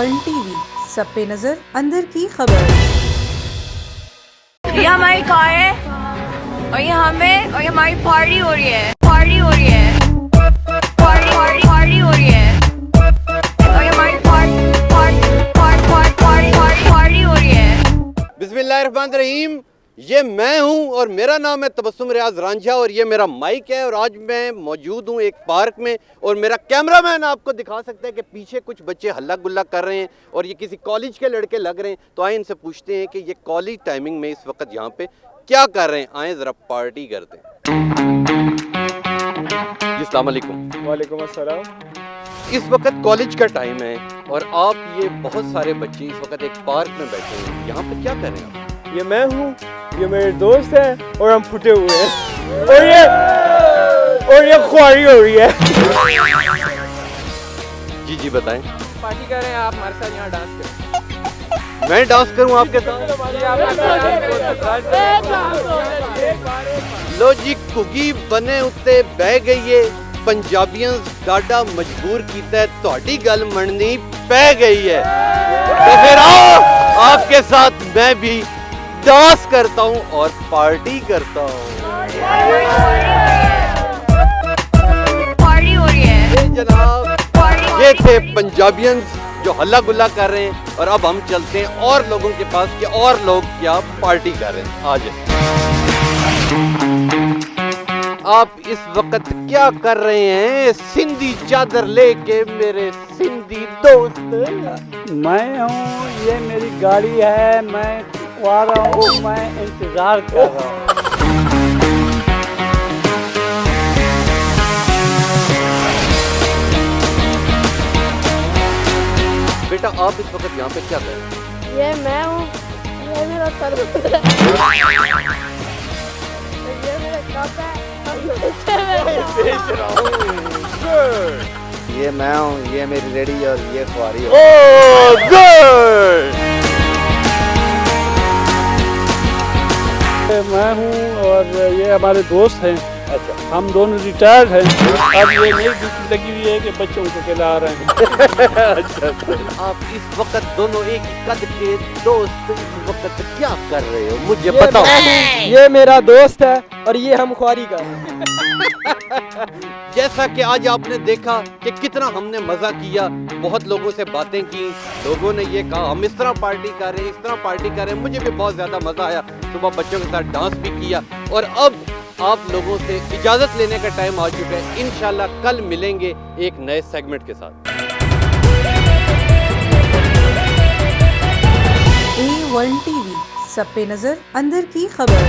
One TV, सब पे नजर, अंदर की खबर। ये हमारी कार है और ये हमें और ये हमारी पार्टी हो रही है, पार्टी हो रही है, पार्टी हो रही है और ये हमारी पार्टी हो रही है। बिस्मिल्लाहिर्रहमानिर्रहीम। ये मैं हूं और मेरा नाम है तबस्सुम रियाज रांझा और ये मेरा माइक है और आज मैं मौजूद हूं एक पार्क में और मेरा कैमरामैन आपको दिखा सकता है कि पीछे कुछ बच्चे हल्ला गुल्ला कर रहे हैं और ये किसी कॉलेज के लड़के लग रहे हैं। तो आए इनसे पूछते हैं कि ये कॉलेज टाइमिंग में इस वक्त यहाँ पे क्या कर रहे हैं। आए ज़रा पार्टी करते हैं। जी अस्सलाम वालेकुम। वालेकुम अस्सलाम। इस वक्त कॉलेज का टाइम है और आप ये बहुत सारे बच्चे इस वक्त एक पार्क में बैठे हैं, यहाँ पे क्या कर रहे हैं आप? ये मैं हूँ, ये मेरे दोस्त हैं और हम फुटे हुए हैं और ये ख्वारी हो रही है। जी जी बताएं। पार्टी कर रहे हैं, आप हमारे साथ यहाँ डांस करें। मैं डांस करूँ आपके साथ? लो जी कुगी बने उत्ते बह गई है, पंजाबियां डाडा मजबूर कीता है, ਤੁਹਾਡੀ गल मननी पै गई है। तो फिर आओ आपके साथ मैं भी डांस करता हूँ और पार्टी करता हूँ। पार्टी हो रही है जनाब, ये थे पंजाबियंस जो हल्ला गुल्ला कर रहे हैं और अब हम चलते हैं और लोगों के पास कि और लोग क्या पार्टी कर रहे हैं। आज आप इस वक्त क्या कर रहे हैं सिंधी चादर लेके मेरे सिंधी दोस्त? मैं हूँ, ये मेरी गाड़ी है, मैं आ रहा हूँ, मैं इंतजार कर रहा हूँ। बेटा आप इस वक्त यहाँ पे क्या कर रहे हैं? ये मैं हूँ, ये मेरा तरबूज है, ये मेरा कप है, ये मैं हूँ, ये मेरी रेडी और ये ख्वारी हो। Oh, good! मैं हूँ और ये हमारे दोस्त हैं। अच्छा, हम दोनों रिटायर्ड हैं। अब ये नई ड्यूटी लगी हुई है कि बच्चों को खिला रहे हैं। अच्छा, आप इस वक्त दोनों एक ही कद के दोस्त इस वक्त क्या कर रहे हो मुझे बताओ। ये मेरा दोस्त है और ये हम ख्वारी कर रहे हैं। जैसा कि आज आपने देखा कि कितना हमने मजा किया, बहुत लोगों से बातें की, लोगों ने ये कहा हम इस तरह पार्टी कर रहे हैं, इस तरह पार्टी कर रहे हैं। मुझे भी बहुत ज्यादा मजा आया, सुबह बच्चों के साथ डांस भी किया और अब आप लोगों से इजाजत लेने का टाइम आ चुका है। इंशाल्लाह कल मिलेंगे एक नए सेगमेंट के साथ। A1 टीवी, सब पे नजर, अंदर की खबर।